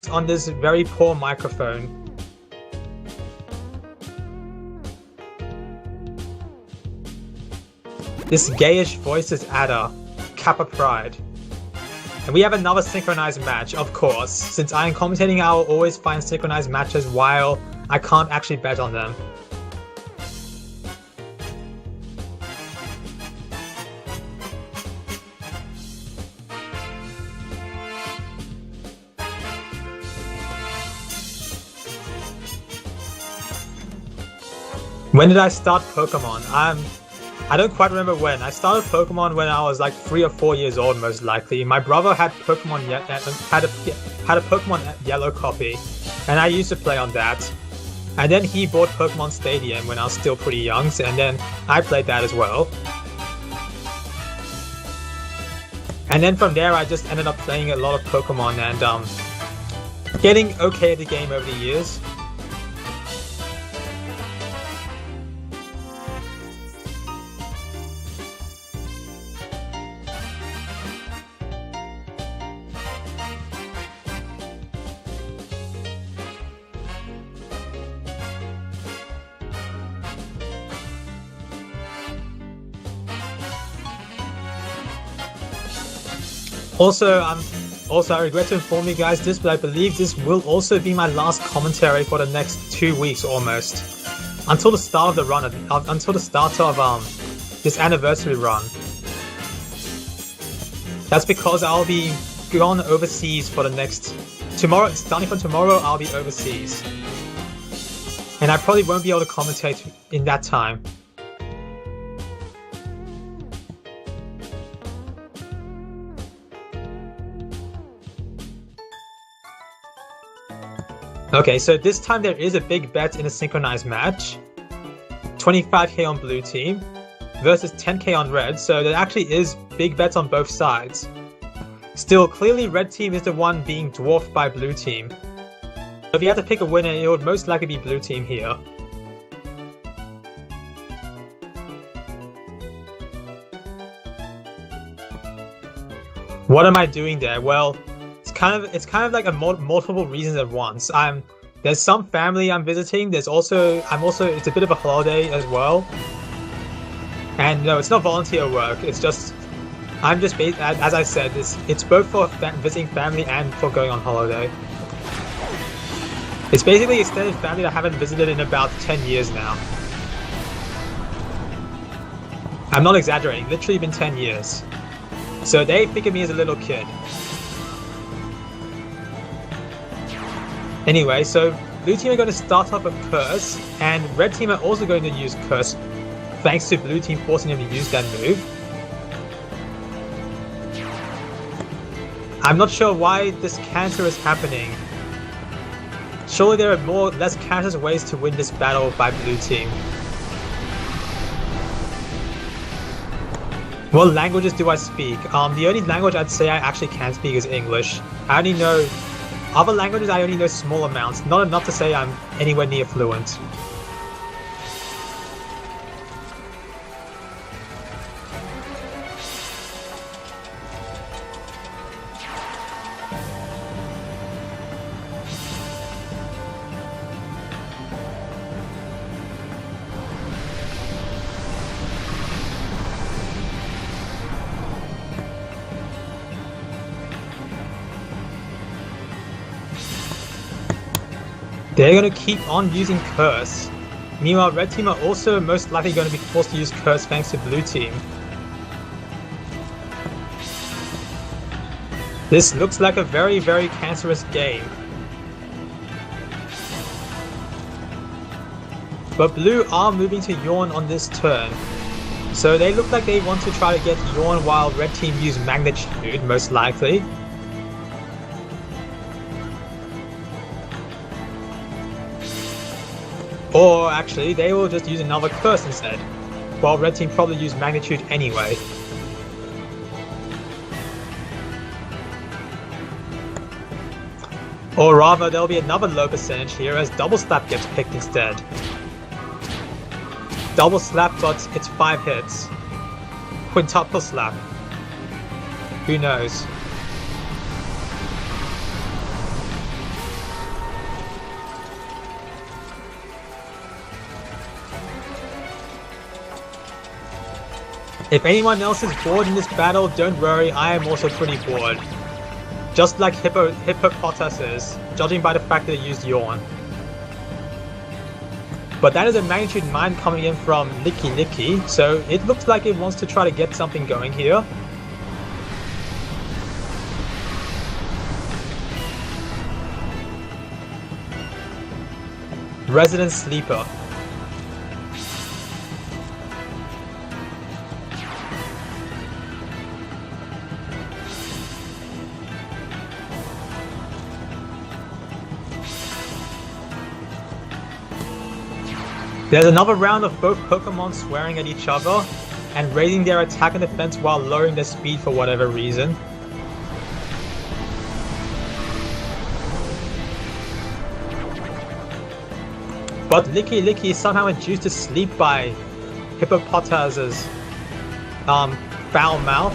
on this very poor microphone. This gayish voice is Ada, Kappa Pride. And we have another synchronized match, of course. Since I am commentating, I will always find synchronized matches while I can't actually bet on them. When did I start Pokemon? I don't quite remember when. I started Pokemon when I was like 3 or 4 years old, most likely. My brother had Pokemon had a Pokemon Yellow copy, and I used to play on that. And then he bought Pokemon Stadium when I was still pretty young, and then I played that as well. And then from there, I just ended up playing a lot of Pokemon and getting okay at the game over the years. Also, I regret to inform you guys this, but I believe this will also be my last commentary for the next 2 weeks almost, until the start of the run, until the start of this anniversary run. That's because I'll be gone overseas for the next starting from tomorrow. I'll be overseas, and I probably won't be able to commentate in that time. Okay, so this time there is a big bet in a synchronized match. 25k on blue team versus 10k on red, so there actually is big bets on both sides. Still, clearly red team is the one being dwarfed by blue team. If you had to pick a winner, it would most likely be blue team here. What am I doing there? Well, it's kind of like multiple reasons at once. There's some family I'm visiting. It's a bit of a holiday as well. And no, it's not volunteer work. It's just as I said, it's both for visiting family and for going on holiday. It's basically extended family that I haven't visited in about 10 years now. I'm not exaggerating. Literally been 10 years. So they think of me as a little kid. Anyway, so blue team are going to start off with Curse, and red team are also going to use Curse, thanks to blue team forcing them to use that move. I'm not sure why this cancer is happening. Surely there are less cancerous ways to win this battle by blue team. What languages do I speak? The only language I'd say I actually can speak is English. I only know other languages, I only know small amounts, not enough to say I'm anywhere near fluent. They're going to keep on using Curse. Meanwhile, red team are also most likely going to be forced to use Curse thanks to blue team. This looks like a very, very cancerous game. But blue are moving to Yawn on this turn. So they look like they want to try to get Yawn while red team use Magnitude, most likely. Or actually, they will just use another Curse instead, while red team probably use Magnitude anyway. Or rather, there'll be another low percentage here as Double Slap gets picked instead. Double Slap, but it's 5 hits. Quintuple Slap. Who knows? If anyone else is bored in this battle, don't worry, I am also pretty bored. Just like Hippopotas is, judging by the fact that it used Yawn. But that is a magnitude 9 coming in from Lickilicky, so it looks like it wants to try to get something going here. Resident Sleeper. There's another round of both Pokémon swearing at each other and raising their attack and defense while lowering their speed for whatever reason. But Lickilicky is somehow induced to sleep by Hippopotas' foul mouth.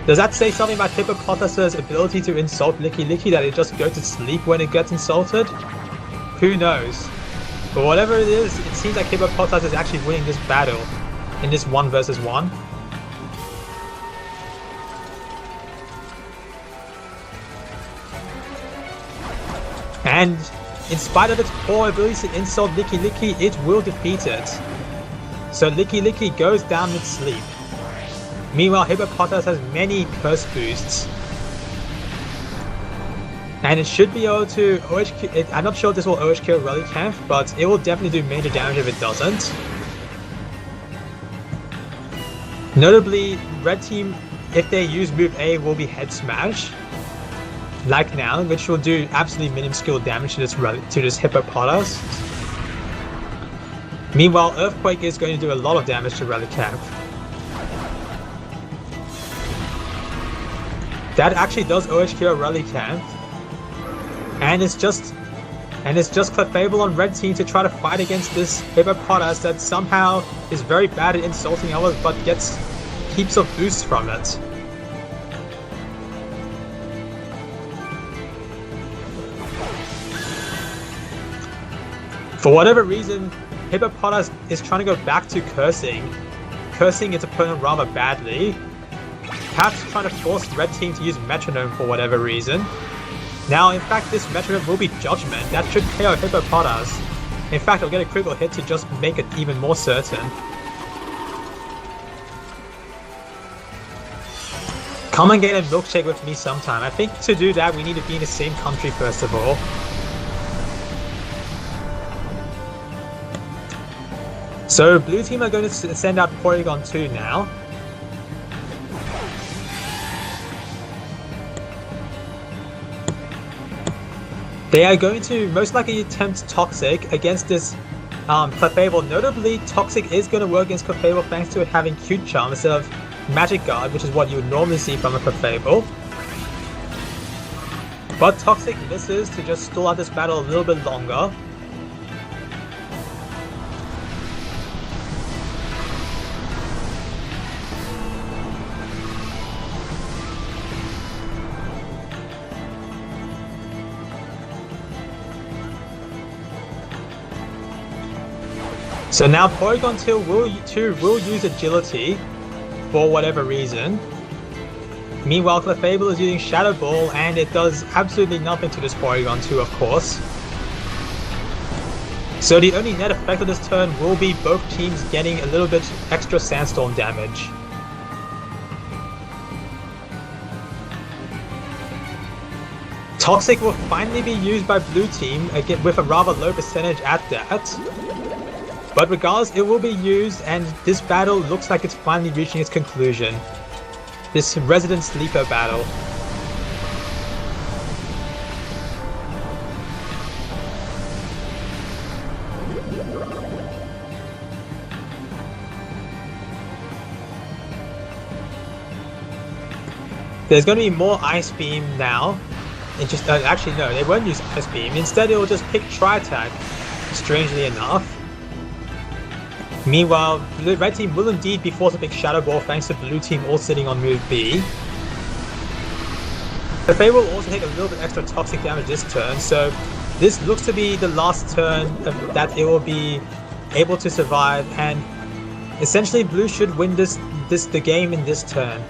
Does that say something about Hippopotas' ability to insult Lickilicky, that it just goes to sleep when it gets insulted? Who knows? But whatever it is, it seems like Hippopotas is actually winning this battle in this 1 versus 1. And in spite of its poor ability to insult Lickilicky, it will defeat it. So Lickilicky goes down with sleep. Meanwhile, Hippopotas has many curse boosts. And it should be able to OHQ. I'm not sure if this will OHQ Relicanth, but it will definitely do major damage if it doesn't. Notably, Red Team, if they use move A, will be Head Smash. Like now, which will do absolutely minuscule damage to this Hippopotas. Meanwhile, Earthquake is going to do a lot of damage to Relicanth. That actually does OHQ Relicanth. And it's just Clefable on Red Team to try to fight against this Hippopotas that somehow is very bad at insulting others but gets heaps of boosts from it. For whatever reason, Hippopotas is trying to go back to cursing its opponent rather badly. Perhaps trying to force Red Team to use Metronome for whatever reason. Now, in fact, this Metronome will be Judgment. That should KO Hippopotas. In fact, I'll get a critical hit to just make it even more certain. Come and get a milkshake with me sometime. I think to do that, we need to be in the same country first of all. So, Blue Team are going to send out Porygon 2 now. They are going to most likely attempt Toxic against this Clefable. Notably, Toxic is going to work against Clefable thanks to it having Cute Charm instead of Magic Guard, which is what you would normally see from a Clefable. But Toxic misses to just stall out this battle a little bit longer. So now Porygon 2 will use Agility for whatever reason. Meanwhile, Clefable is using Shadow Ball and it does absolutely nothing to this Porygon 2, of course. So the only net effect of this turn will be both teams getting a little bit extra Sandstorm damage. Toxic will finally be used by Blue Team, again with a rather low percentage at that. But regardless, it will be used, and this battle looks like it's finally reaching its conclusion. This Resident Sleeper battle. There's going to be more Ice Beam now. It just actually no, they won't use Ice Beam. Instead, it will just pick Tri-Attack, strangely enough. Meanwhile, the Red Team will indeed be forced to pick Shadow Ball thanks to Blue Team all sitting on move B. But they will also take a little bit extra Toxic damage this turn, so this looks to be the last turn that it will be able to survive, and essentially Blue should win the game in this turn.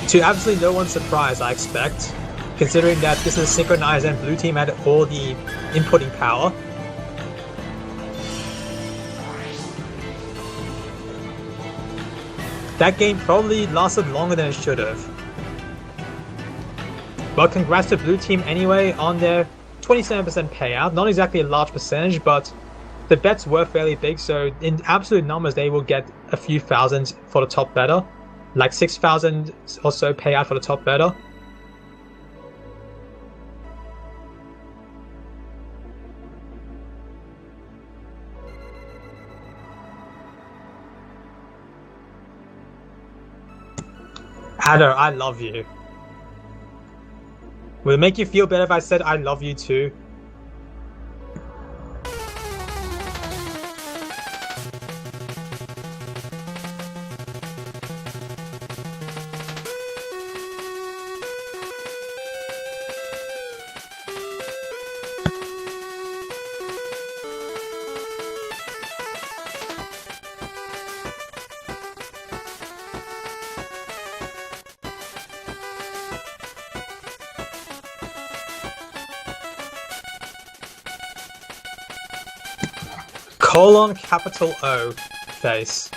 To absolutely no one's surprise, I expect, considering that this is synchronized and Blue team had all the inputting power. That game probably lasted longer than it should have. But congrats to Blue team anyway on their 27% payout. Not exactly a large percentage, but the bets were fairly big, so in absolute numbers they will get a few thousand for the top bettor. Like 6,000 or so payout for the top bettor. Adder, I love you. Will it make you feel better if I said I love you too? Colon capital O face.